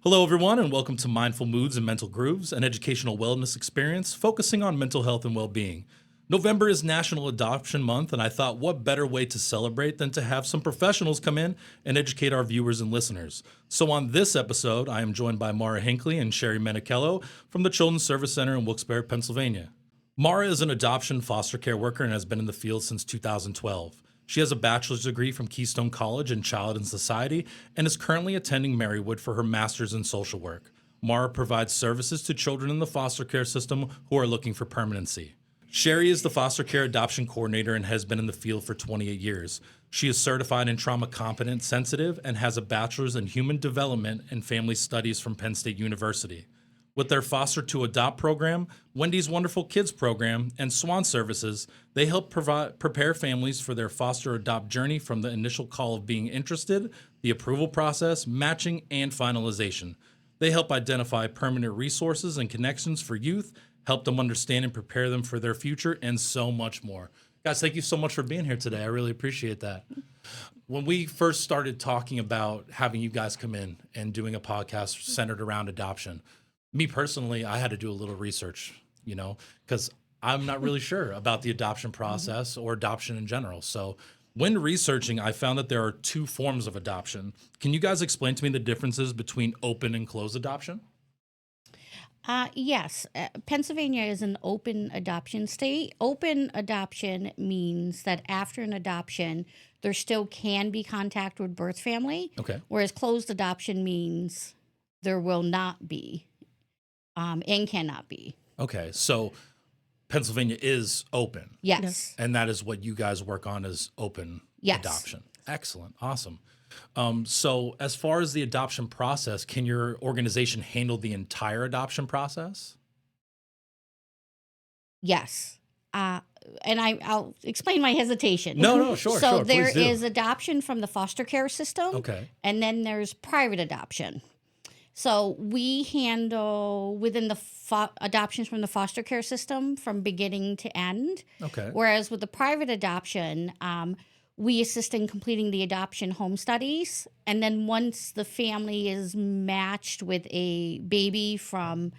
Hello, everyone, and welcome to Mindful Moods and Mental Grooves, an educational wellness experience focusing on mental health and well-being. November is National Adoption Month, and I thought what better way to celebrate than to have some professionals come in and educate our viewers and listeners. So on this episode, I am joined by Mara Hinckley and Sherry Menichello from the Children's Service Center in Wilkes-Barre, Pennsylvania. Mara is an adoption foster care worker and has been in the field since 2012. She has a bachelor's degree from Keystone College in Child and Society and is currently attending Marywood for her master's in social work. Mara provides services to children in the foster care system who are looking for permanency. Sherry is the foster care adoption coordinator and has been in the field for 28 years. She is certified in trauma competent sensitive and has a bachelor's in human development and family studies from Penn State University. With their Foster to Adopt program, Wendy's Wonderful Kids program, and Swan services, they help prepare families for their foster adopt journey from the initial call of being interested, the approval process, matching, and finalization. They help identify permanent resources and connections for youth, help them understand and prepare them for their future, and so much more. Guys, thank you so much for being here today. I really appreciate that. When we first started talking about having you guys come in and doing a podcast centered around adoption, me personally, I had to do a little research, because I'm not really sure about the adoption process or adoption in general. So when researching, I found that there are two forms of adoption. Can you guys explain to me the differences between open and closed adoption? Yes. Pennsylvania is an open adoption state. Open adoption means that after an adoption, there still can be contact with birth family. Okay. Whereas closed adoption means there will not be. And cannot be. Okay, so Pennsylvania is open. Yes. And that is what you guys work on is open Yes. adoption. Excellent. Awesome. So as far as the adoption process, can your organization handle the entire adoption process? Yes. And I'll explain my hesitation. No, sure. So sure, there please do. is adoption from the foster care system. Okay. And then there's private adoption. So we handle within the adoptions from the foster care system from beginning to end. Okay. Whereas with the private adoption, we assist in completing the adoption home studies. And then once the family is matched with a baby from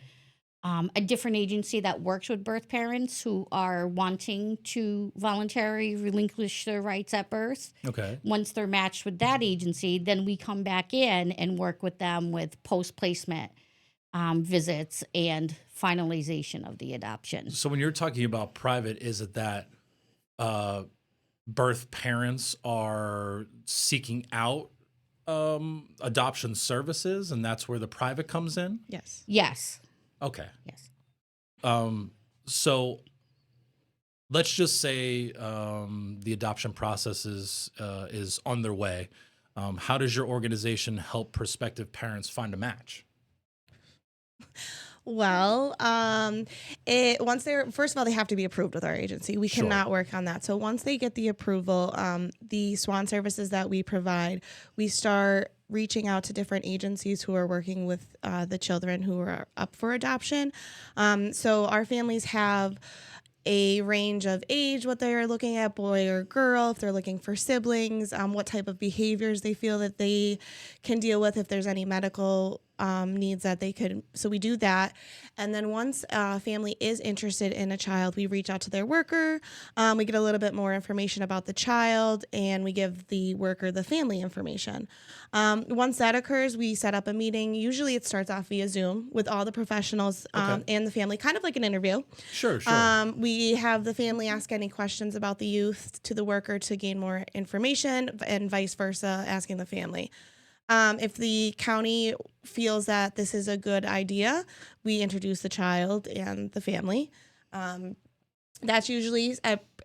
a different agency that works with birth parents who are wanting to voluntarily relinquish their rights at birth. Okay. Once they're matched with that agency, then we come back in and work with them with post-placement visits and finalization of the adoption. So when you're talking about private, is it that birth parents are seeking out adoption services and that's where the private comes in? Yes. Yes. Okay. Yes. So let's just say the adoption process is on their way. How does your organization help prospective parents find a match? Well, once they're first of all, they have to be approved with our agency. We Sure. cannot work on that. So once they get the approval, the SWAN services that we provide, we start reaching out to different agencies who are working with the children who are up for adoption. So our families have a range of age, what they're looking at, boy or girl, if they're looking for siblings, what type of behaviors they feel that they can deal with, if there's any medical needs that they could. So we do that. And then once a family is interested in a child, we reach out to their worker. We get a little bit more information about the child and we give the worker the family information. Once that occurs, we set up a meeting. Usually it starts off via Zoom with all the professionals Okay. and the family, kind of like an interview. Sure. We have the family ask any questions about the youth to the worker to gain more information and vice versa, asking the family. If the county feels that this is a good idea, we introduce the child and the family. That's usually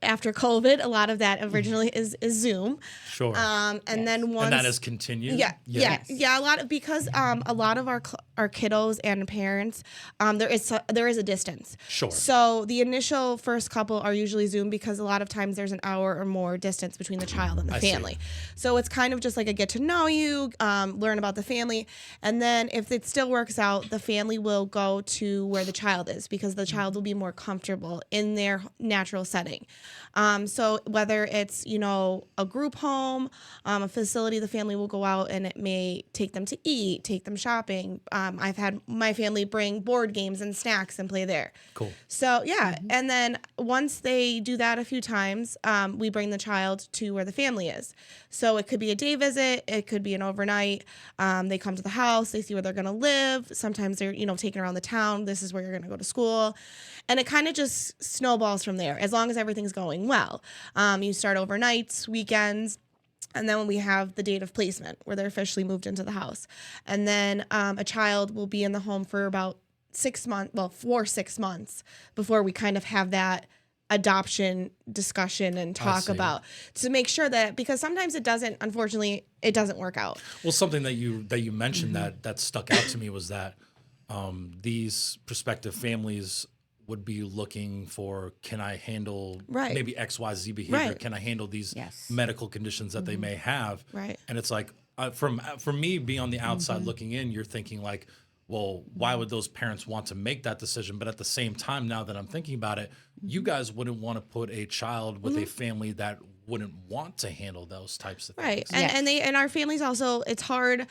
after COVID. A lot of that originally is Zoom. Sure. And then once And that has continued? yeah. A lot of because a lot of our kiddos and parents, there is a distance. Sure. So the initial first couple are usually Zoom because a lot of times there's an hour or more distance between the child and the I see. family. So it's kind of just like a get to know you, learn about the family, and then if it still works out, the family will go to where the child is because the child will be more comfortable in their natural setting. So whether it's, a group home, a facility, the family will go out and it may take them to eat, take them shopping. I've had my family bring board games and snacks and play there. Cool. So yeah, and then once they do that a few times, we bring the child to where the family is. So it could be a day visit, it could be an overnight. They come to the house, they see where they're going to live. Sometimes they're taken around the town. This is where you're going to go to school, and it kind of just snowballs from there. As long as everything's going well, you start overnights, weekends. And then when we have the date of placement where they're officially moved into the house. And then a child will be in the home for about 6 months, for 6 months before we kind of have that adoption discussion and talk about, to make sure that, because sometimes unfortunately, it doesn't work out. Well, something that you mentioned that stuck out to me was that these prospective families would be looking for, can I handle maybe XYZ behavior? Right. Can I handle these medical conditions that they may have? Right. And it's like, from me being on the outside looking in, you're thinking like, well, why would those parents want to make that decision? But at the same time, now that I'm thinking about it, you guys wouldn't want to put a child with a family that wouldn't want to handle those types of things. Right. And our families also, it's hard.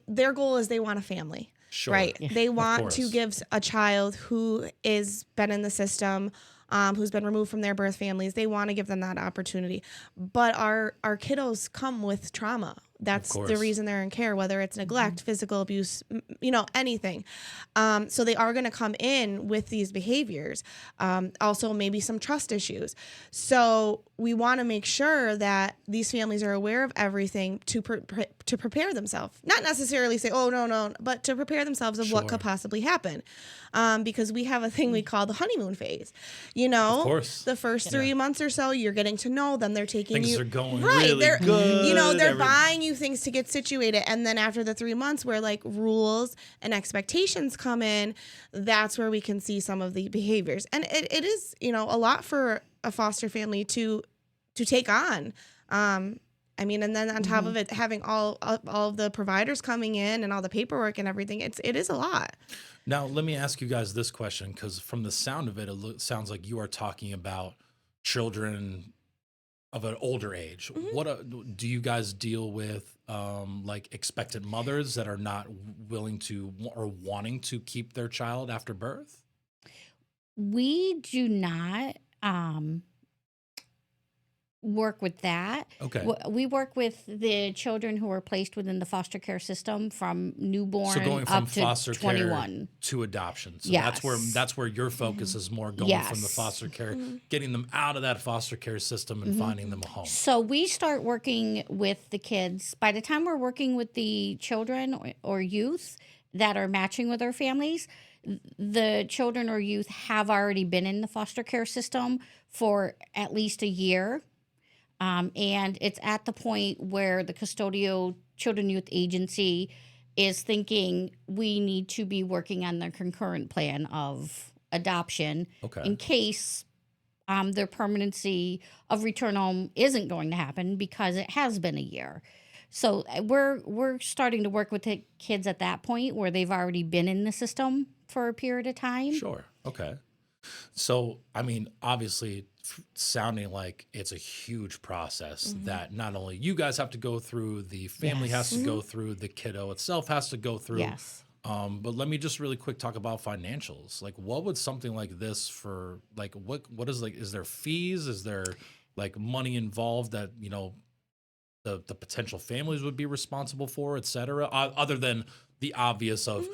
Their goal is they want a family. Sure. Right. Yeah. They want to give a child who is been in the system, who's been removed from their birth families. They want to give them that opportunity. But our kiddos come with trauma. That's the reason they're in care, whether it's neglect, physical abuse, anything. So they are going to come in with these behaviors. Also, maybe some trust issues. So we want to make sure that these families are aware of everything to prepare themselves. Not necessarily say, oh, no, but to prepare themselves of what could possibly happen. Because we have a thing we call the honeymoon phase. Of course. The first 3 months or so, you're getting to know them. They're taking Things you. are going really good. They're buying you things to get situated. And then after the 3 months where like rules and expectations come in, that's where we can see some of the behaviors. And it is, a lot for a foster family to take on. And then on top of it, having all of the providers coming in and all the paperwork and everything, it is a lot. Now, let me ask you guys this question, because from the sound of it, sounds like you are talking about children of an older age. Do you guys deal with like expectant mothers that are not willing to or wanting to keep their child after birth? We do not work with that. Okay. We work with the children who are placed within the foster care system from newborn So going from up to foster 21. care to adoption. So Yes. that's where your focus is more going from the Yes. foster care, getting them out of that foster care system and finding them a home. So we start working with the kids. By the time we're working with the children or youth that are matching with our families, the children or youth have already been in the foster care system for at least a year. And it's at the point where the custodial children youth agency is thinking we need to be working on their concurrent plan of adoption in case their permanency of return home isn't going to happen because it has been a year. So we're starting to work with the kids at that point where they've already been in the system for a period of time. Sure. Okay. So, obviously, sounding like it's a huge process that not only you guys have to go through, the family has to go through, the kiddo itself has to go through. Yes. But let me just really quick talk about financials. Like, what would something like this for, like, what is, like, is there fees? Is there, like, money involved that, the potential families would be responsible for, et cetera, other than the obvious of,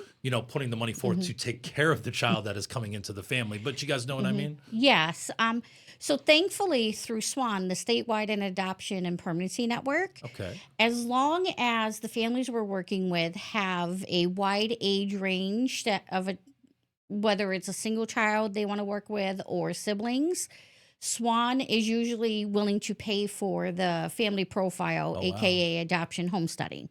putting the money forward to take care of the child that is coming into the family. But you guys know what I mean? Yes. So thankfully through SWAN, the statewide and adoption and permanency network, as long as the families we're working with have a wide age range whether it's a single child they want to work with or siblings, SWAN is usually willing to pay for the family profile, aka adoption home study.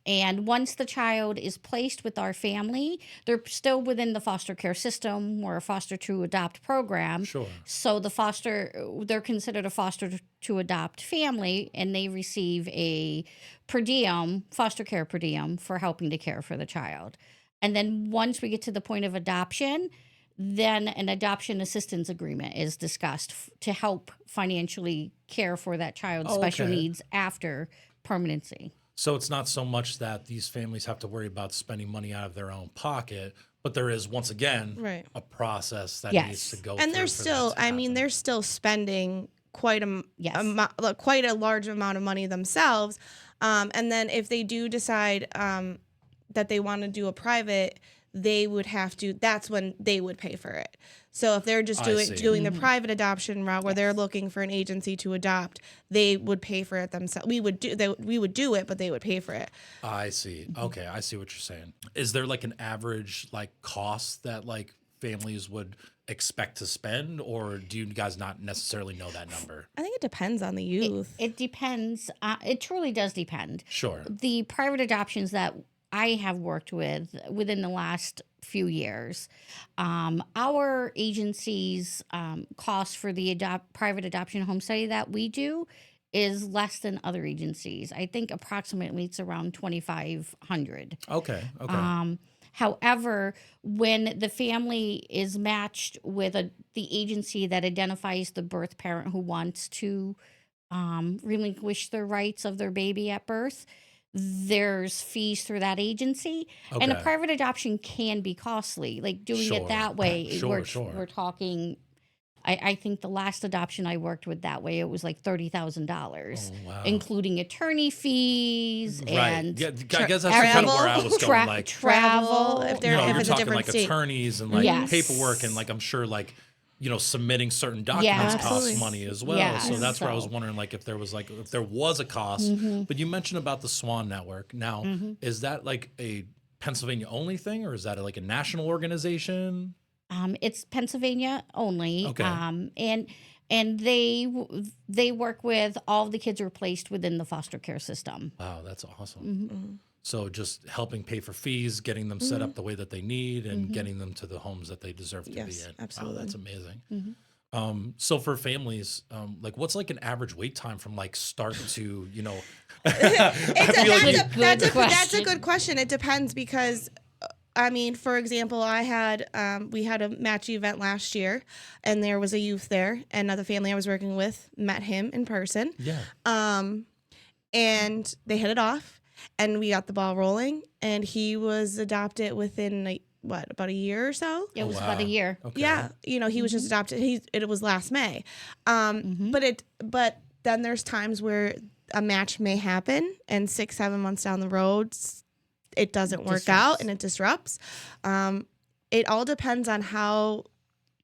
And once the child is placed with our family, they're still within the foster care system or a foster to adopt program. Sure. So they're considered a foster to adopt family, and they receive a per diem, foster care per diem for helping to care for the child. And then once we get to the point of adoption, then an adoption assistance agreement is discussed to help financially care for that child's Oh, special okay. needs after permanency. So it's not so much that these families have to worry about spending money out of their own pocket, but there is, once again, Right. a process that Yes. needs to go And through. they're for that still, to I mean, happen. they're still spending quite Yes. quite a large amount of money themselves. And then if they do decide that they want to do a private, they would have to. That's when they would pay for it. So if they're just I doing see. the private adoption route where they're looking for an agency to adopt, they would pay for it themselves. We would do it, but they would pay for it. I see. Okay, I see what you're saying. Is there like an average like cost that like families would expect to spend, or do you guys not necessarily know that number? I think it depends on the youth. It depends. It truly does depend. Sure. The private adoptions that I have worked with within the last few years, our agency's cost for the private adoption home study that we do is less than other agencies. I think approximately it's around $2,500. Okay. Okay. However, when the family is matched with the agency that identifies the birth parent who wants to relinquish the rights of their baby at birth, there's fees through that agency. And a Okay. private adoption can be costly. Like doing Sure. it that way, Sure, we're talking. I think the last adoption I worked with that way, it was like $30,000, Oh, wow. including attorney fees and Yeah, I guess that's kind of where I was going. Like, travel. if you they're know, if you're it's a talking different like state. attorneys and like Yes. paperwork, and like I'm sure like submitting certain documents costs Absolutely. money as well. Yes. So that's where I was So- wondering like if there was a cost. But you mentioned about the Swan Network. Now, is that like a Pennsylvania only thing, or is that like a national organization? It's Pennsylvania only. Okay. And they work with all the kids who are placed within the foster care system. Wow, that's awesome. So just helping pay for fees, getting them set up the way that they need, and getting them to the homes that they deserve to be Yes, in. absolutely. Wow, that's amazing. So for families, like what's like an average wait time from like start to, I feel like Good That's a question. good question. It depends because, I mean, for example, we had a match event last year, and there was a youth there, and the family I was working with met him in person, yeah. and they hit it off, and we got the ball rolling, and he was adopted within about a year or so. It was wow. about a year. Okay. Yeah, he was just adopted. It was last May, but then there's times where a match may happen, and 6-7 months down the road, it doesn't work out and it disrupts. It all depends on how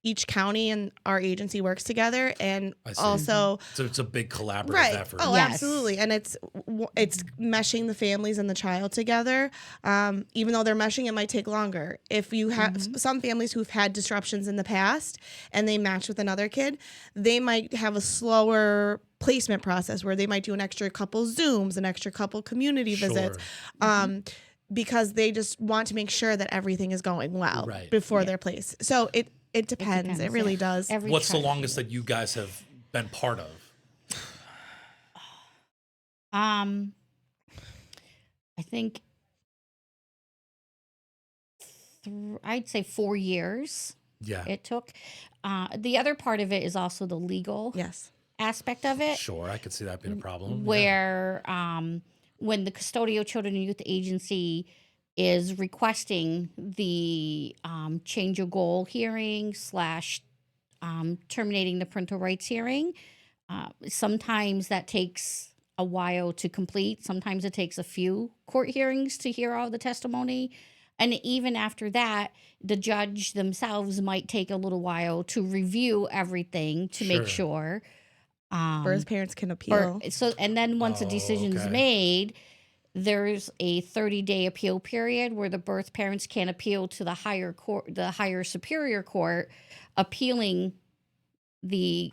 each county and our agency works together, and I see. also So it's a big collaborative right. effort. Oh, Yes. absolutely, and it's meshing the families and the child together. Even though they're meshing, it might take longer. If you have some families who've had disruptions in the past and they match with another kid, they might have a slower placement process where they might do an extra couple Zooms, an extra couple community visits. Because they just want to make sure that everything is going well Right. before they're placed. So it depends. It really does. What's the longest that you guys have been part of? I think I'd say 4 years Yeah. it took. The other part of it is also the legal Yes. aspect of it, Sure, I could see that being a problem. where when the Custodial Children and Youth Agency is requesting the change of goal hearing / terminating the parental rights hearing, sometimes that takes a while to complete. Sometimes it takes a few court hearings to hear all the testimony. And even after that, the judge themselves might take a little while to review everything to make sure. Birth parents can appeal. And then once a decision's okay. made, there's a 30-day appeal period where the birth parents can appeal to the higher court, the higher superior court, appealing the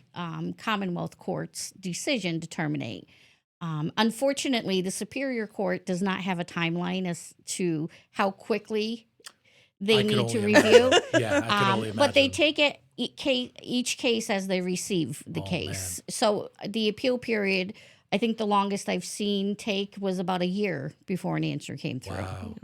Commonwealth Court's decision to terminate. Unfortunately, the Superior Court does not have a timeline as to how quickly they need to review. Yeah, I can only imagine. But they take it each case as they receive the case. So the appeal period, I think the longest I've seen take was about a year before an answer came through. Wow.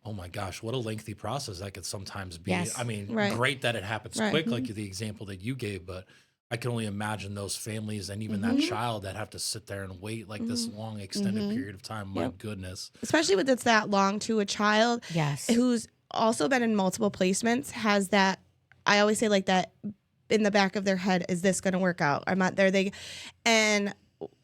Oh my gosh, what a lengthy process that could sometimes be. Yes. I mean, Right. great that it happens Right. quick, like the example that you gave, but I can only imagine those families and even that child that have to sit there and wait like this long, extended period of time. My Yep. goodness. Especially with it's that long to a child Yes. who's also been in multiple placements has that. I always say like that in the back of their head, is this going to work out? I'm not there. And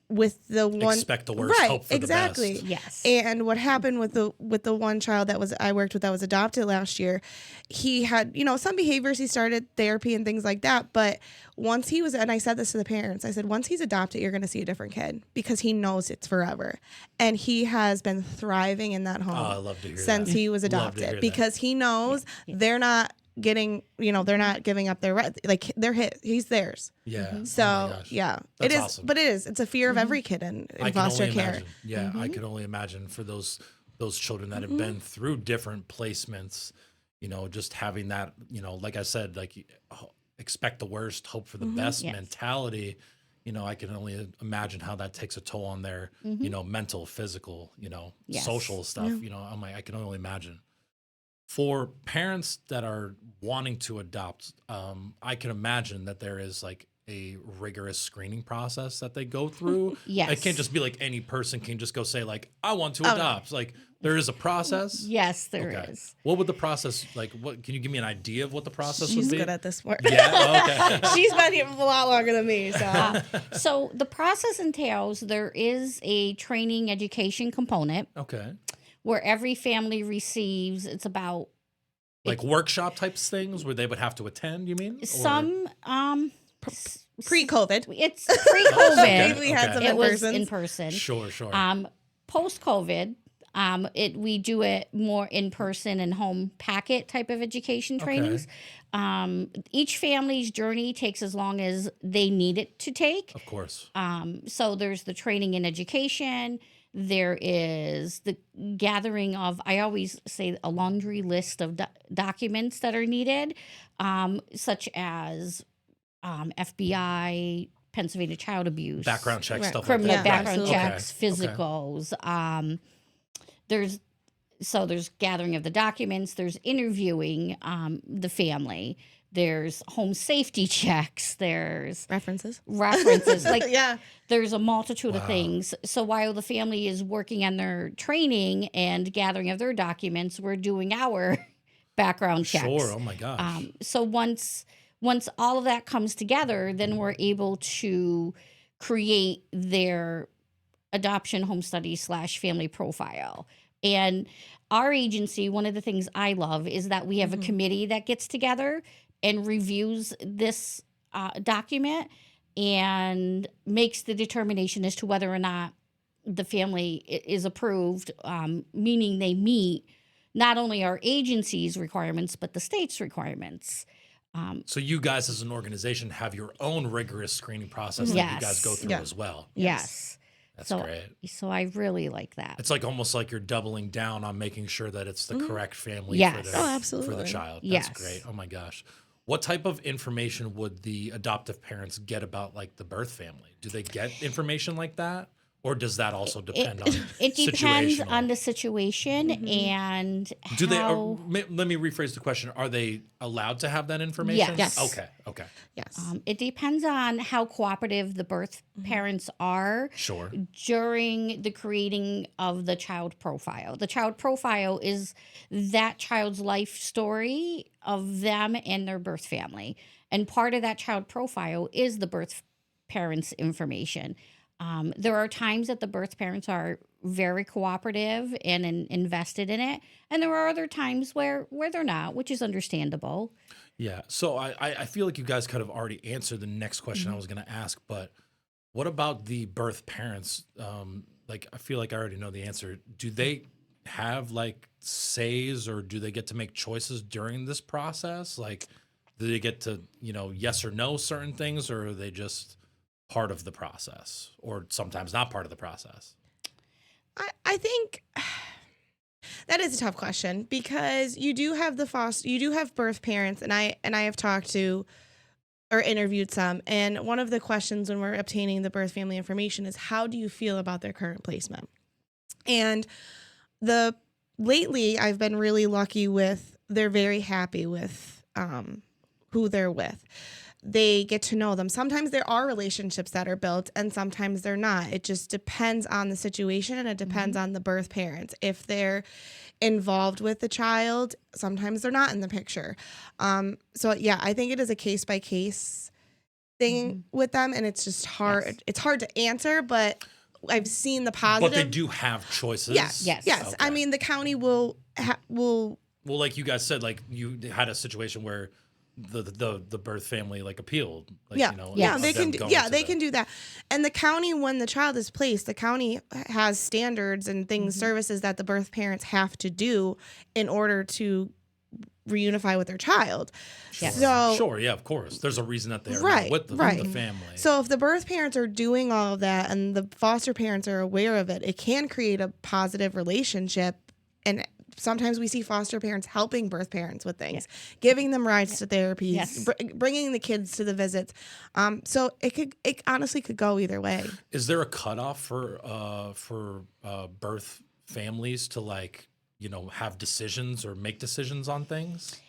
with the one, Expect the worst, right, hope for exactly. the best. Yes. And what happened with the one child that I worked with that was adopted last year, he had, some behaviors. He started therapy and things like that. But once he was, and I said this to the parents, I said, once he's adopted, you're going to see a different kid because he knows it's forever. And he has been thriving in that home Oh, I love to hear since that. he was Love to hear adopted that. because he knows they're not getting, they're not giving up their right. Like they're he's theirs. Yeah. So Oh my gosh. yeah, That's it is, awesome. but it's a fear of every kid in I can foster only care. imagine. Yeah, I can only imagine for those children that have Mm-hmm. been through different placements, just having that, like I said, like expect the worst, hope for the best Yes. mentality. I can only imagine how that takes a toll on their, mental, physical, Yes. social stuff. I can only imagine. For parents that are wanting to adopt, I can imagine that there is like a rigorous screening process that they go through. Yes. It can't just be like any person can just go say like, I want to adopt. Like there is a process. Yes, there is. Okay. What would the process like? What can you give me an idea of what the process She's would be? good at this work. Yeah. Okay. She's been here a lot longer than me. So So the process entails there is a training education component Okay. where every family receives, it's about Like workshop types things where they would have to attend. You mean? Or- some pre-COVID, it's pre-COVID. Okay, we had some It was in-persons. in person. Sure. Post-COVID, we do it more in person and home packet type of education trainings. Each family's journey takes as long as they need it to take. Of course. So there's the training and education. There is the gathering of, I always say, a laundry list of documents that are needed, such as FBI, Pennsylvania child abuse, Background check Right. stuff criminal like that. background absolutely. checks, physicals. There's gathering of the documents. There's interviewing the family. There's home safety checks. There's references. references. Like Yeah, there's a multitude of Wow. things. So while the family is working on their training and gathering of their documents, we're doing our background checks. Sure. Oh my gosh. So once all of that comes together, then we're able to create their adoption home study / family profile. And our agency, one of the things I love is that we have a committee that gets together and reviews this document and makes the determination as to whether or not the family is approved, meaning they meet not only our agency's requirements, but the state's requirements. So you guys as an organization have your own rigorous screening process that you guys Yes. go through Yeah. as well. Yes. That's So, great. So I really like that. It's like almost like you're doubling down on making sure that it's the correct family Yes. for, Oh, for the absolutely. child. That's Yes. great. Oh my gosh. What type of information would the adoptive parents get about like the birth family? Do they get information like that? Or does that also depend on It depends situational? on the situation and Do they? how. Let me rephrase the question. Are they allowed to have that information? Yes. Okay. yes. It depends on how cooperative the birth parents are Sure. during the creating of the child profile. The child profile is that child's life story of them and their birth family. And part of that child profile is the birth parents' information. There are times that the birth parents are very cooperative and invested in it. And there are other times where they're not, which is understandable. Yeah. So I feel like you guys could have already answered the next question I was going to ask, but what about the birth parents? Like, I feel like I already know the answer. Do they have like says or do they get to make choices during this process? Like, do they get to, yes or no certain things, or are they just part of the process or sometimes not part of the process? I think that is a tough question because you do have birth parents, and I have talked to or interviewed some, and one of the questions when we're obtaining the birth family information is how do you feel about their current placement? And the lately I've been really lucky with, they're very happy with who they're with. They get to know them. Sometimes there are relationships that are built and sometimes they're not. It just depends on the situation and it depends on the birth parents. If they're involved with the child, sometimes they're not in the picture. So yeah, I think it is a case by case thing with them, and it's just hard. Yes. It's hard to answer, but I've seen the But positive. they do have choices. Yes. Yes. Yes. I Okay. mean, the county will. Well, like you guys said, like you had a situation where the birth family like appealed. Like, Yeah, you know, yeah, of they them can. going Yeah, to they the- can do that. And the county, when the child is placed, the county has standards and things, services that the birth parents have to do in order to reunify with their child. Yes. So Sure, yeah, of course. There's a reason that they're Right, with the right. family. So if the birth parents are doing all of that and the foster parents are aware of it, it can create a positive relationship. And sometimes we see foster parents helping birth parents with things, giving them rides to therapies, Yes. bringing the kids to the visits. So it honestly could go either way. Is there a cutoff for birth families to like, you know, have decisions or make decisions on things?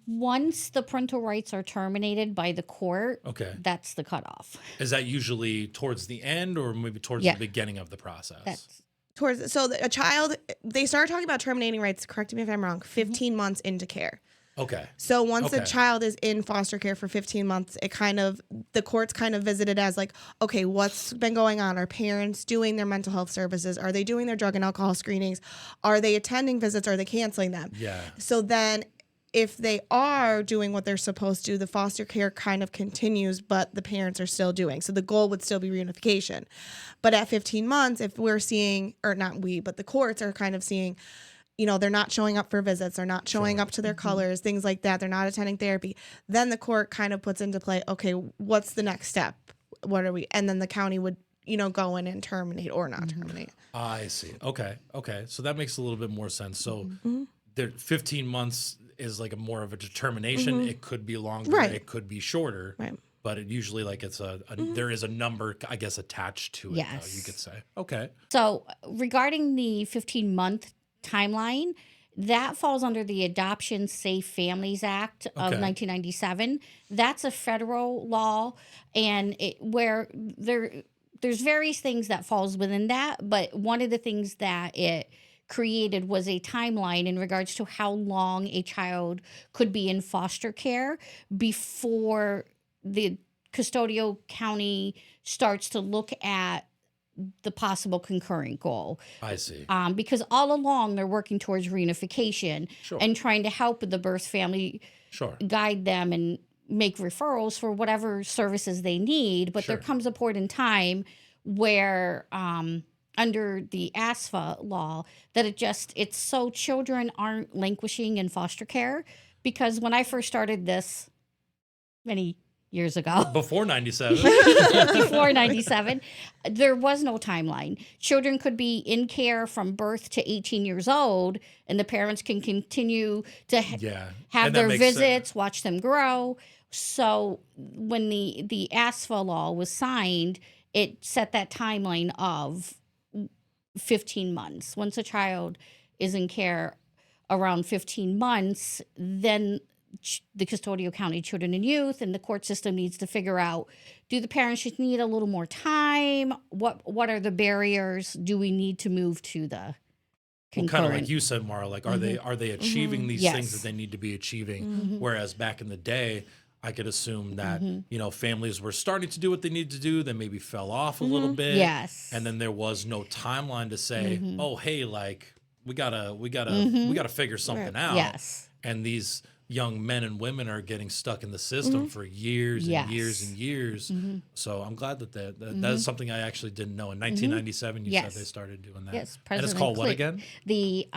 Once the parental rights are terminated by the court, Okay. that's the cutoff. Is that usually towards the end or maybe towards Yeah. the beginning of the process? That's A child, they start talking about terminating rights, correct me if I'm wrong, 15 months into care. Okay. So once the Okay. child is in foster care for 15 months, the courts kind of visit it as like, okay, what's been going on? Are parents doing their mental health services? Are they doing their drug and alcohol screenings? Are they attending visits? Are they canceling them? Yeah. So then if they are doing what they're supposed to, the foster care kind of continues, but the parents are still doing. So the goal would still be reunification. But at 15 months, if we're seeing, or not we, but the courts are kind of seeing, you know, they're not showing up for visits, they're not showing up to their colors, things like that, they're not attending therapy, then the court kind of puts into play, okay, what's the next step? What are we? And then the county would, you know, go in and terminate or not terminate. I see. Okay. Okay. So that makes a little bit more sense. So there 15 months is like a more of a determination. It could be longer, Right. it could be shorter. Right. But it usually like it's there is a number, I guess, attached to it, Yes. though, you could say. Okay. so regarding the 15-month timeline, that falls under the Adoption Safe Families Act of Okay. 1997. That's a federal law, and there's various things that falls within that. But one of the things that it created was a timeline in regards to how long a child could be in foster care before the custodial county starts to look at the possible concurrent goal. I see. Because all along they're working towards reunification Sure. and trying to help the birth family, Sure. guide them and make referrals for whatever services they need. But there Sure. comes a point in time where under the ASFA law that it's so children aren't languishing in foster care. Because when I first started this many years ago, Before 97. before 97, there was no timeline. Children could be in care from birth to 18 years old, and the parents can continue to Yeah. have And that their makes sense. visits, watch them grow. So when the ASFA law was signed, it set that timeline of 15 months. Once a child is in care around 15 months, then the custodial county children and youth and the court system needs to figure out, do the parents just need a little more time? What are the barriers? Do we need to move to the Well, concurrent? kind of like you said, Mara, like are they achieving these Yes. things that they need to be achieving? Whereas back in the day, I could assume that, you know, families were starting to do what they needed to do, then maybe fell off a little bit. Yes. And then there was no timeline to say, oh, hey, like we gotta figure something out. Yes. And these young men and women are getting stuck in the system for years and Yes. years and years. So I'm glad that that is something I actually didn't know. In 1997, you Yes. said they started doing that. Yes, And it's President called what Clinton. again? The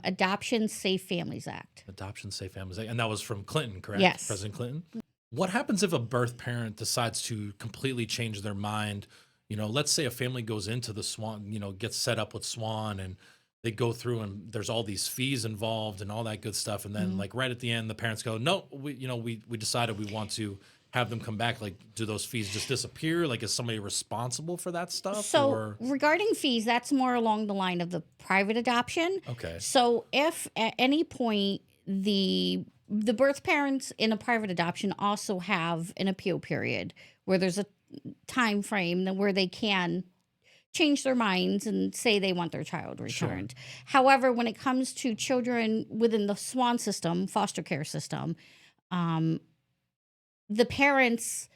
Adoption Safe Families Act. Adoption Safe Families. And that was from Clinton, correct? Yes. President Clinton. What happens if a birth parent decides to completely change their mind? You know, let's say a family goes into the Swan, you know, gets set up with Swan and they go through and there's all these fees involved and all that good stuff. And then like right at the end, the parents go, no, we decided we want to have them come back, like, do those fees just disappear? Like, is somebody responsible for that stuff? So or regarding fees, that's more along the line of the private adoption. okay, So if at any point the birth parents in a private adoption also have an appeal period where there's a time frame where they can change their minds and say they want their child returned. However, when it comes to children within the SWAN system, foster care system, the parents,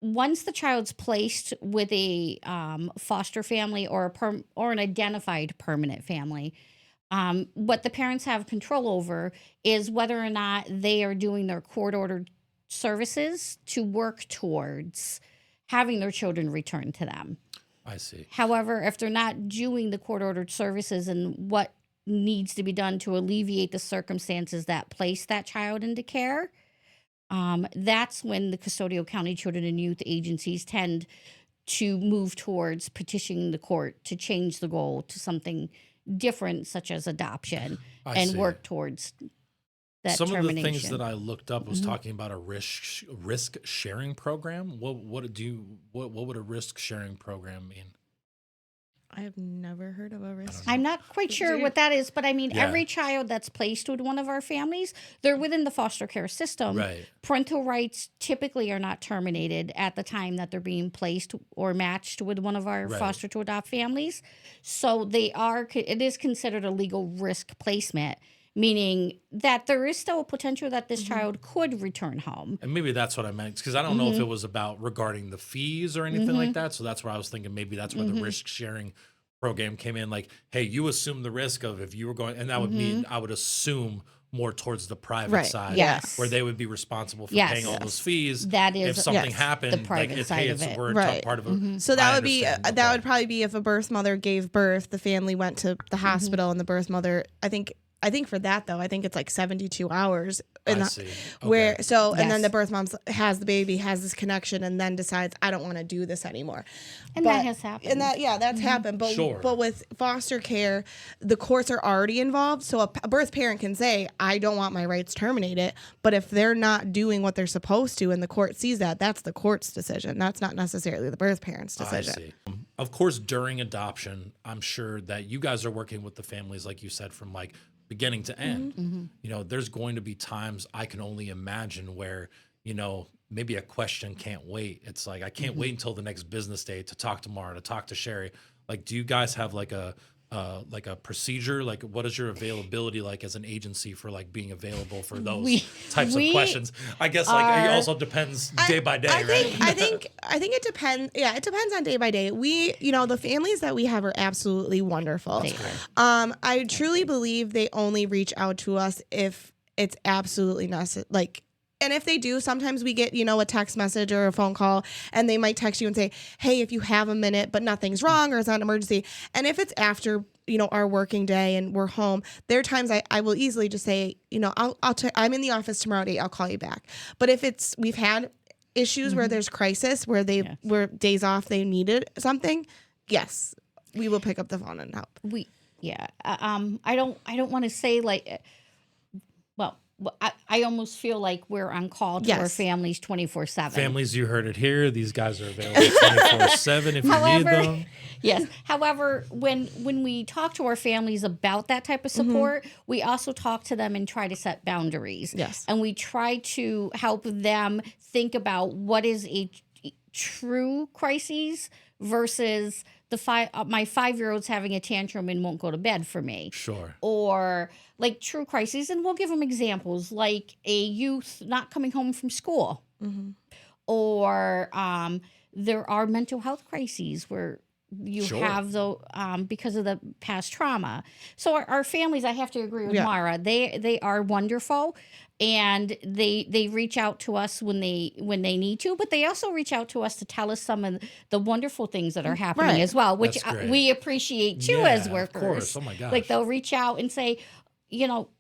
once the child's placed with a foster family or or an identified permanent family, what the parents have control over is whether or not they are doing their court-ordered services to work towards having their children returned to them. I see. However, if they're not doing the court-ordered services and what needs to be done to alleviate the circumstances that place that child into care, that's when the custodial county children and youth agencies tend to move towards petitioning the court to change the goal to something different, such as adoption, I see. work towards that Some termination. of the things that I looked up was talking about a risk sharing program. What would a risk sharing program mean? I have never heard of a risk. I'm not quite sure what that is, but I mean, Yeah. every child that's placed with one of our families, they're within the foster care system. Right. Parental rights typically are not terminated at the time that they're being placed or matched with one of our Right. foster to adopt families. So it is considered a legal risk placement, meaning that there is still a potential that this child could return home. And maybe that's what I meant, because I don't know if it was about regarding the fees or anything like that. So that's where I was thinking maybe that's where the risk sharing program came in. Like, hey, you assume the risk of if you were going, and that would mean I would assume more towards the private Right. side, Yes. where they would be responsible for Yes. paying all those fees. That is if something Yes. happened, the like private it's, side hey, of it's it. we're a Right. part of a. So that I would be understand. that Okay. would probably be if a birth mother gave birth, the family went to the hospital, and the birth mother. I think for that though, I think it's like 72 hours. I And see. where Okay. so and then Yes. the birth mom has the baby, has this connection, and then decides I don't want to do this anymore. And that has happened. And that's happened. But Sure. but with foster care, the courts are already involved. So a birth parent can say I don't want my rights terminated. But if they're not doing what they're supposed to, and the court sees that, that's the court's decision. That's not necessarily the birth parent's decision. I see. Of course, during adoption, I'm sure that you guys are working with the families, like you said, from like beginning to end. You know, there's going to be times I can only imagine where, you know, maybe a question can't wait. It's like, I can't wait until the next business day to talk to Mara, to talk to Sherry. Like, do you guys have like a procedure? Like, what is your availability like as an agency for like being available for those types of questions? I guess like it also depends day by day, right? I think it depends. Yeah, it depends on day by day. The families that we have are absolutely wonderful. I truly believe they only reach out to us if it's absolutely necessary. Like, and if they do, sometimes we get, a text message or a phone call, and they might text you and say, hey, if you have a minute, but nothing's wrong or it's not an emergency. And if it's after, our working day and we're home, there are times I will easily just say, I'm in the office tomorrow at 8, I'll call you back. But if we've had issues where there's crisis, where were days off, they needed something, yes, we will pick up the phone and help. I don't want to say like, I almost feel like we're on call to our families 24/7. Families, you heard it here. These guys are available 24/7 if you need them. Yes. However, when we talk to our families about that type of support, we also talk to them and try to set boundaries. Yes. And we try to help them think about what is a true crisis versus my 5-year-old's having a tantrum and won't go to bed for me. Sure. Or like true crises, and we'll give them examples like a youth not coming home from school, or there are mental health crises where you have because of the past trauma. So our families, I have to agree with Mara, they are wonderful, and they reach out to us when they need to, but they also reach out to us to tell us some of the wonderful things that are happening as well, which we appreciate too as workers. Of course. Oh my gosh. Like they'll reach out and say,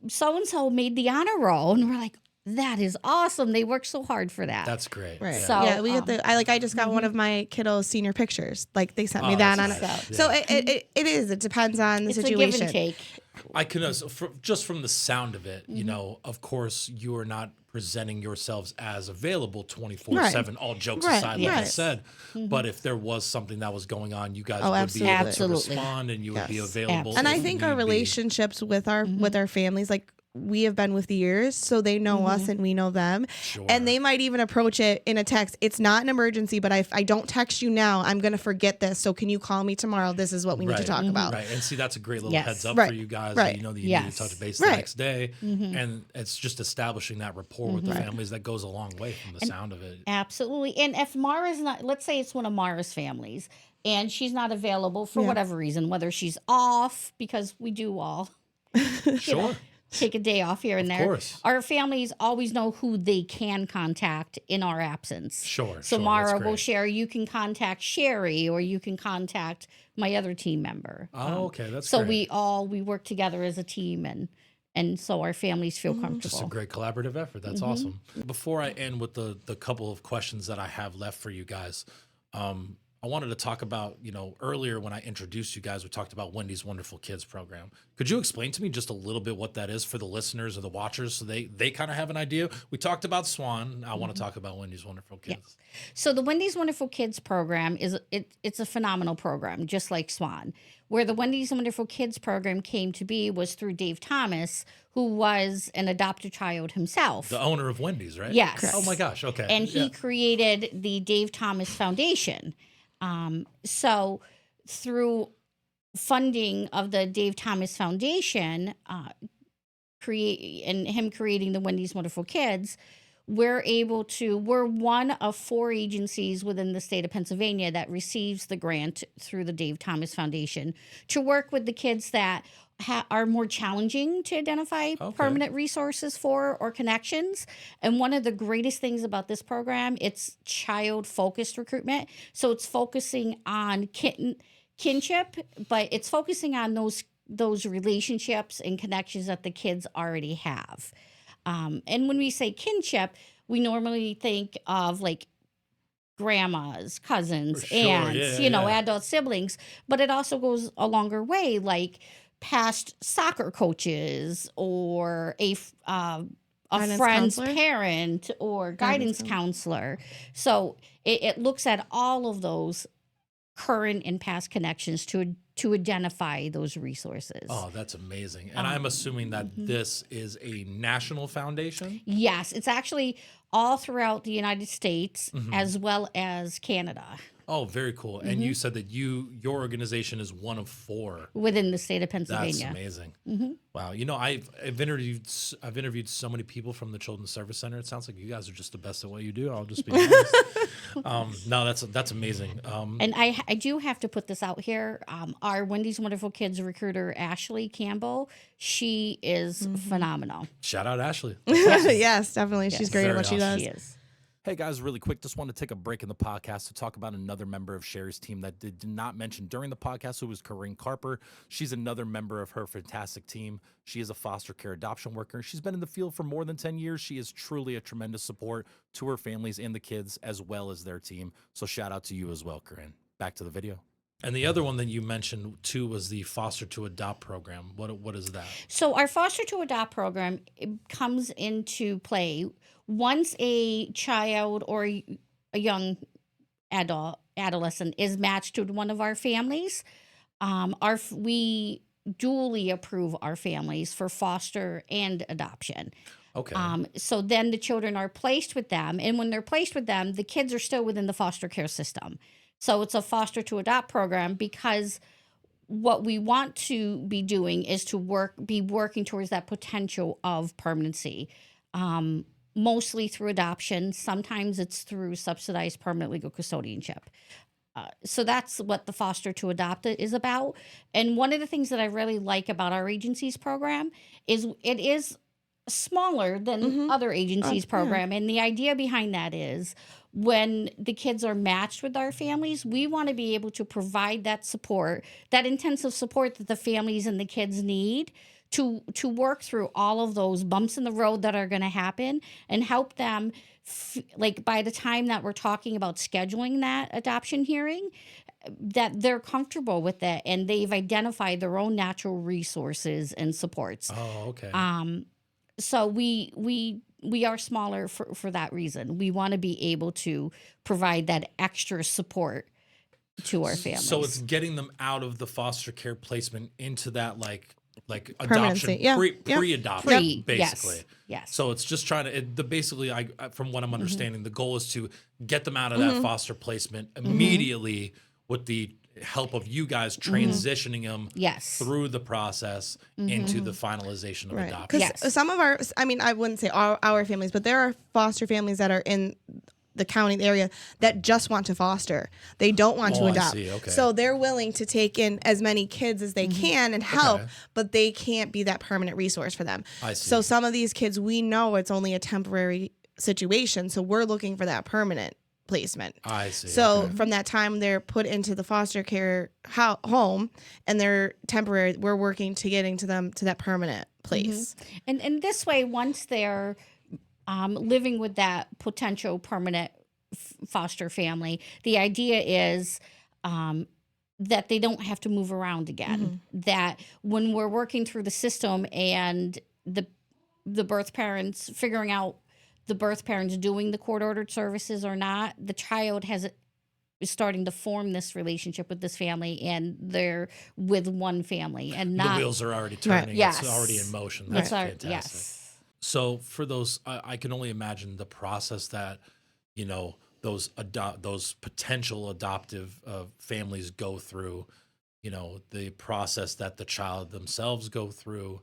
so-and-so made the honor roll, and we're like, that is awesome. They work so hard for that. That's great. Right. So, yeah, we get I just got one of my kiddos' senior pictures. Like they sent me that on that's it. nice. So it depends on the it's situation. a give and take. I can just from the sound of it, you know, of course, you are not presenting yourselves as available 24/7. All jokes Right, aside, like I right. said, but if there was something that was going on, you guys Oh, would be able to Absolutely. respond, and you would be Yes. available. And I if think our need be. relationships with our families, like we have been with years, so they know us and we know them. Sure. And they might even approach it in a text. It's not an emergency, but if I don't text you now, I'm going to forget this. So can you call me tomorrow? This is what we need to talk about. Right. And see, that's a great little Yes. heads up Right. for you guys. Right. You know that you need Yes. to touch base Right. the next day. And it's just establishing that rapport with the families that goes a long way from the sound of it. Absolutely. And if Mara's not, let's say it's one of Mara's families and she's not available for Yeah. whatever reason, whether she's off, because we do all Sure. take a day off here and there. course. Our families always know who they can contact in our absence. Sure. So sure. Mara That's will great. share, you can contact Sherry or you can contact my other team member. Oh, okay. That's So great. we work together as a team, and so our families feel comfortable. Just a great collaborative effort. That's awesome. Before I end with the couple of questions that I have left for you guys, I wanted to talk about, you know, earlier when I introduced you guys, we talked about Wendy's Wonderful Kids program. Could you explain to me just a little bit what that is for the listeners or the watchers so they kind of have an idea? We talked about Swan. I want to talk about Wendy's Wonderful Kids. So the Wendy's Wonderful Kids program it's a phenomenal program, just like Swan. Where the Wendy's Wonderful Kids program came to be was through Dave Thomas, who was an adopted child himself. The owner of Wendy's, right? Yes. Correct. Oh my gosh. Okay. And he Yeah. created the Dave Thomas Foundation. So through funding of the Dave Thomas Foundation, creating the Wendy's Wonderful Kids, we're one of 4 agencies within the state of Pennsylvania that receives the grant through the Dave Thomas Foundation to work with the kids that are more challenging to identify permanent resources for or connections. And one of the greatest things about this program, it's child-focused recruitment. So it's focusing on kinship, but it's focusing on those relationships and connections that the kids already have. And when we say kinship, we normally think of like grandmas, cousins, Sure, aunts, yeah. adult siblings, but it also goes a longer way, like past soccer coaches or a Guidance friend's counselor? parent or guidance counselor. So it looks at all of those current and past connections to identify those resources. Oh, that's amazing. And I'm assuming that this is a national foundation? Yes, it's actually all throughout the United States as well as Canada. Oh, very cool. And you said that your organization is one of 4. Within the state of That's Pennsylvania. amazing. Wow. You know, I've interviewed so many people from the Children's Service Center. It sounds like you guys are just the best at what you do. I'll just be honest. No, that's amazing. And I do have to put this out here. Our Wendy's Wonderful Kids recruiter, Ashley Campbell, she is phenomenal. Shout out Ashley. Yes, definitely. She's great at very what she awesome. does. She is. Hey guys, really quick, just want to take a break in the podcast to talk about another member of Sherry's team that did not mention during the podcast, who was Corinne Carper. She's another member of her fantastic team. She is a foster care adoption worker. She's been in the field for more than 10 years. She is truly a tremendous support to her families and the kids as well as their team. So shout out to you as well, Corinne. Back to the video. And the other one that you mentioned too was the Foster to Adopt program. What is that? So our Foster to Adopt program comes into play once a child or a young adolescent is matched with one of our families. We duly approve our families for foster and adoption. Okay. So then the children are placed with them, and when they're placed with them, the kids are still within the foster care system. So it's a Foster to Adopt program because what we want to be doing is to be working towards that potential of permanency. Mostly through adoption. Sometimes it's through subsidized permanent legal custodianship. So that's what the Foster to Adopt is about. And one of the things that I really like about our agency's program is it is smaller than other agencies' program. And the idea behind that is when the kids are matched with our families, we want to be able to provide that support, that intensive support that the families and the kids need to work through all of those bumps in the road that are going to happen and help them like by the time that we're talking about scheduling that adoption hearing, that they're comfortable with it and they've identified their own natural resources and supports. Oh, okay. So we are smaller for that reason. We want to be able to provide that extra support to our families. So it's getting them out of the foster care placement into that like Permanency. adoption Yeah. pre-adoption basically. Yes. So it's just trying to basically from what I'm understanding, the goal is to get them out of that foster placement immediately with the help of you guys transitioning them through the process into the finalization of adoption. Because some of our, I mean, I wouldn't say our families, but there are foster families that are in the county area that just want to foster. They don't want to adopt. I see. Okay. So they're willing to take in as many kids as they can and help, but they can't be that permanent resource for them. I see. So some of these kids, we know it's only a temporary situation. So we're looking for that permanent placement. I see. So from that time they're put into the foster care home and they're temporary, we're working to getting to them to that permanent place. And this way, once they're living with that potential permanent foster family, the idea is that they don't have to move around again. That when we're working through the system and the birth parents figuring out the birth parents doing the court-ordered services or not, the child is starting to form this relationship with this family, and they're with one family and not. The wheels are already turning. Yes. It's already in motion. That's fantastic. Yes. So for those, I can only imagine the process that, those potential adoptive families go through, the process that the child themselves go through,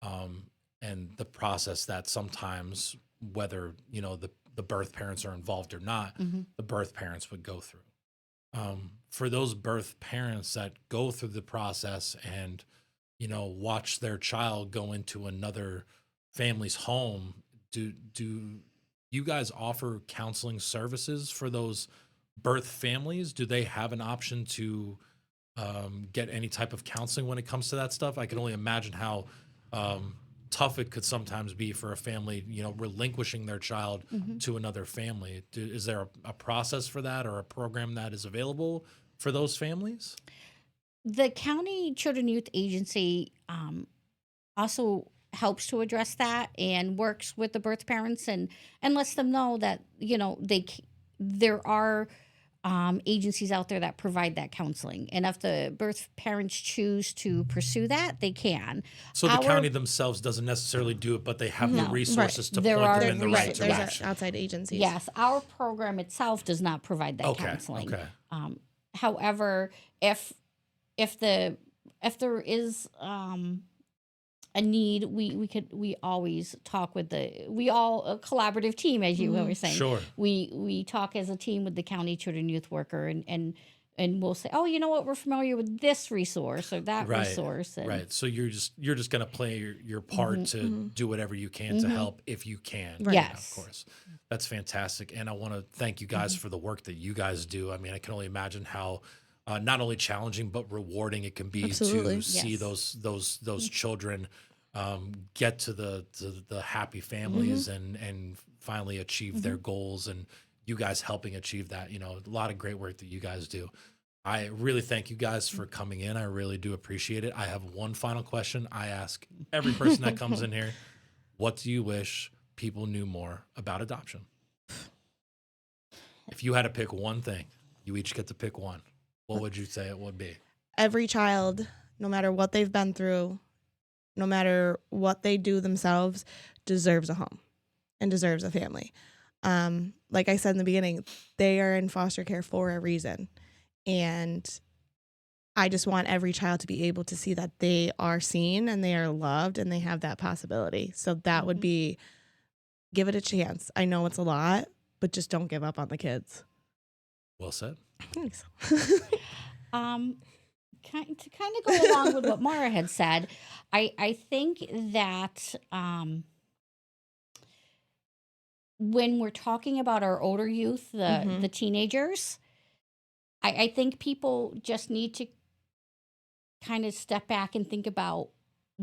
and the process that sometimes, whether, the birth parents are involved or not, the birth parents would go through. For those birth parents that go through the process and, watch their child go into another family's home, do you guys offer counseling services for those birth families? Do they have an option to get any type of counseling when it comes to that stuff? I can only imagine how tough it could sometimes be for a family, relinquishing their child to another family. Is there a process for that or a program that is available for those families? The County Children Youth Agency also helps to address that and works with the birth parents and lets them know that there are agencies out there that provide that counseling, and if the birth parents choose to pursue that, they can. So the county themselves doesn't necessarily do it, but they have the resources to point them in the right direction. There's outside agencies. Yes, our program itself does not provide that counseling. Okay. However, if there is a need, we always talk with a collaborative team, as you were saying. Sure. We talk as a team with the county children youth worker and we'll say, oh, you know what, we're familiar with this resource or that resource. And right. So you're just gonna play your part to do whatever you can to help if you can. Right. Yes. Of course. That's fantastic. And I want to thank you guys for the work that you guys do. I mean, I can only imagine how not only challenging but rewarding it can be to see those children get to the happy families and finally achieve their goals, and you guys helping achieve that. A lot of great work that you guys do. I really thank you guys for coming in. I really do appreciate it. I have one final question I ask every person that comes in here. What do you wish people knew more about adoption? If you had to pick one thing, you each get to pick one. What would you say it would be? Every child, no matter what they've been through, no matter what they do themselves, deserves a home and deserves a family. Like I said in the beginning, they are in foster care for a reason. And I just want every child to be able to see that they are seen and they are loved and they have that possibility. So that would be, give it a chance. I know it's a lot, but just don't give up on the kids. Well said. Thanks. To kind of go along with what Mara had said, I think that when we're talking about our older youth, the teenagers, I think people just need to kind of step back and think about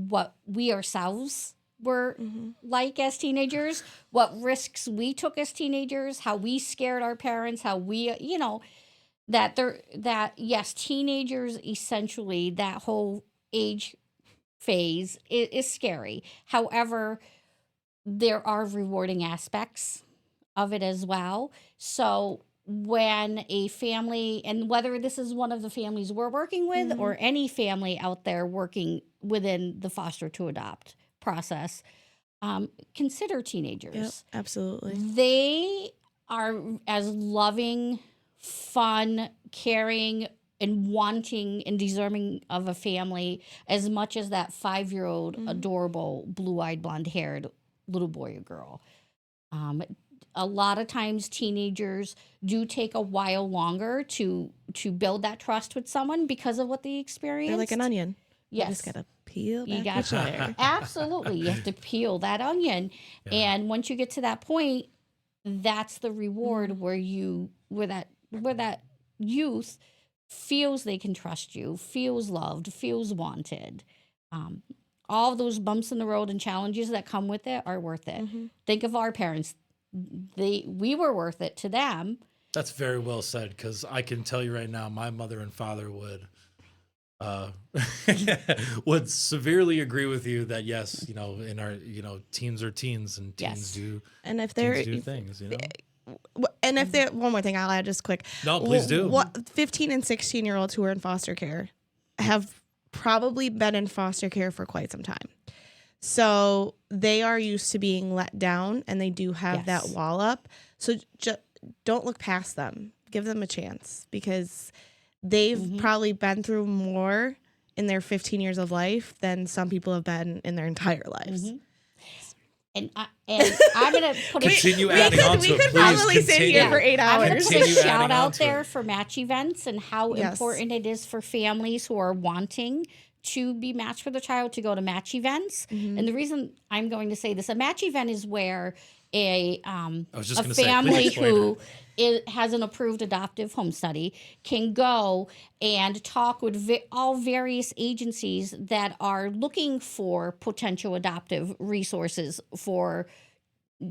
what we ourselves were like as teenagers, what risks we took as teenagers, how we scared our parents, how we, that yes, teenagers essentially, that whole age phase is scary. However, there are rewarding aspects of it as well. So when a family, and whether this is one of the families we're working with or any family out there working within the foster to adopt process, consider teenagers. Yep, absolutely. They are as loving, fun, caring, and wanting and deserving of a family as much as that 5-year-old adorable blue-eyed blonde-haired little boy or girl. A lot of times teenagers do take a while longer to build that trust with someone because of what they experienced. They're like an onion. Yes. You just gotta peel You back got the layer. Absolutely. You have to peel that onion. Yeah. And once you get to that point, that's the reward where that youth feels they can trust you, feels loved, feels wanted. All those bumps in the road and challenges that come with it are worth it. Think of our parents. We were worth it to them. That's very well said, because I can tell you right now, my mother and father would severely agree with you that yes, in our teens are teens, and teens do And if they're teens do things, and if they're one more thing, I'll add just quick. No, please do. What 15 and 16-year-olds who are in foster care have probably been in foster care for quite some time. So they are used to being let down, and they do have that wall up. So don't look past them. Give them a chance, because they've probably been through more in their 15 years of life than some people have been in their entire lives. And I'm going to put continue adding on to it. We could Please probably sit here for 8 I'm going hours. to put a Continue shout adding on out to there it. for match events and how important it is for families who are wanting to be matched with a child to go to match events. And the reason I'm going to say this, a match event is where a family who has an approved adoptive home study can go and talk with all various agencies that are looking for potential adoptive resources for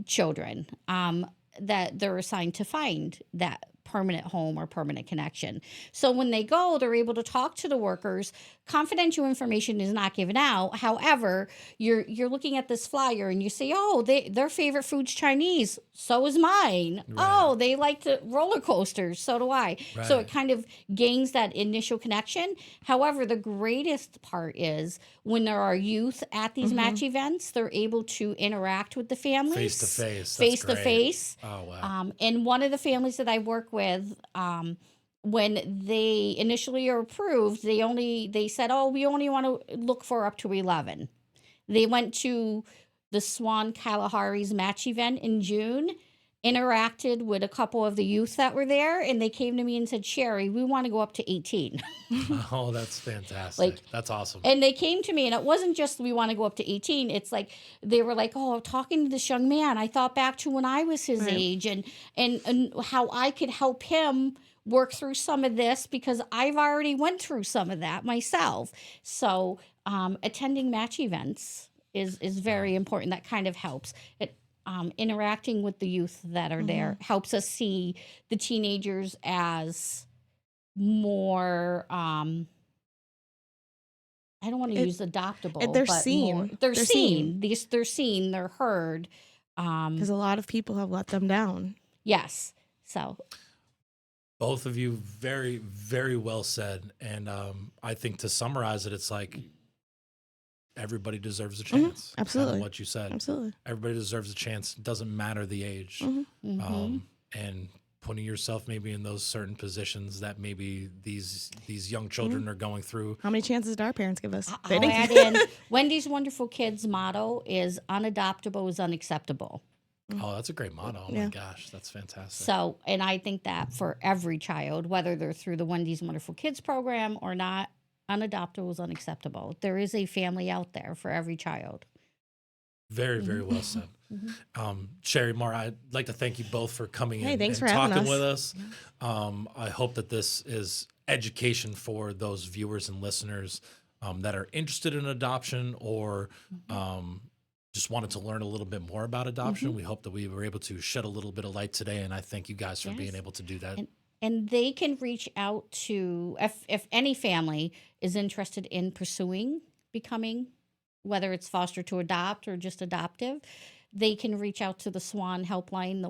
children that they're assigned to find that permanent home or permanent connection. So when they go, they're able to talk to the workers. Confidential information is not given out. However, you're looking at this flyer and you say, oh, their favorite food's Chinese. So is mine. Right. Oh, they like to roller coasters. So do I. Right. So it kind of gains that initial connection. However, the greatest part is when there are youth at these match events, they're able to interact with the families. Face to face. Face to face. Oh, wow. And one of the families that I work with, when they initially are approved, they said, oh, we only want to look for up to 11. They went to the Swan Kalahari's match event in June, interacted with a couple of the youth that were there, and they came to me and said, Sherry, we want to go up to 18. Oh, that's fantastic. That's awesome. And they came to me, and it wasn't just we want to go up to 18. It's like they were like, oh, talking to this young man, I thought back to when I was his age and how I could help him work through some of this because I've already went through some of that myself. So attending match events is very important. That kind of helps. Interacting with the youth that are there helps us see the teenagers as more I don't want to use adoptable. They're but seen. They're seen. They're seen. They're heard. Because a lot of people have let them down. Yes. So both of you, very, very well said. And I think to summarize it, it's like everybody deserves a chance. Absolutely. Kind of what you said. Absolutely. Everybody deserves a chance. It doesn't matter the age. And putting yourself maybe in those certain positions that maybe these young children are going through. How many chances did our parents give us? I'll add in Wendy's Wonderful Kids motto is unadoptable is unacceptable. Oh, that's a great motto. Oh my gosh, that's fantastic. So, and I think that for every child, whether they're through the Wendy's Wonderful Kids program or not, unadoptable is unacceptable. There is a family out there for every child. Very, very well said. Sherry, Mar, I'd like to thank you both for coming in thanks and for having talking us. with us. I hope that this is education for those viewers and listeners that are interested in adoption or just wanted to learn a little bit more about adoption. We hope that we were able to shed a little bit of light today, and I thank you guys for being Yes. able to do that. And they can reach out to, if any family is interested in pursuing becoming, whether it's foster to adopt or just adoptive, they can reach out to the SWAN helpline, the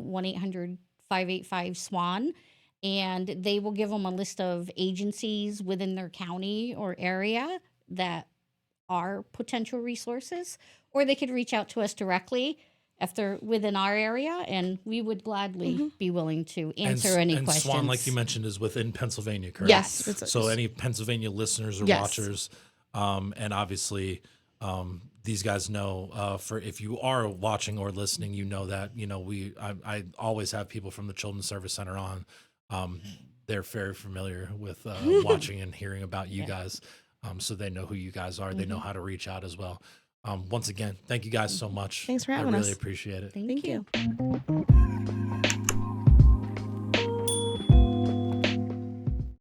1-800-585-SWAN, and they will give them a list of agencies within their county or area that are potential resources, or they could reach out to us directly if they're within our area, and we would gladly be willing to answer any and questions. Swan, like you mentioned, is within Pennsylvania, correct? Yes. So any Pennsylvania listeners or Yes. watchers, and obviously these guys know for if you are watching or listening, you know that I always have people from the Children's Service Center on. They're very familiar with watching and hearing about you guys, so they know who you guys are. They know how to reach out as well. Once again, thank you guys so much. Thanks for having I really us. appreciate it. Thank you. you.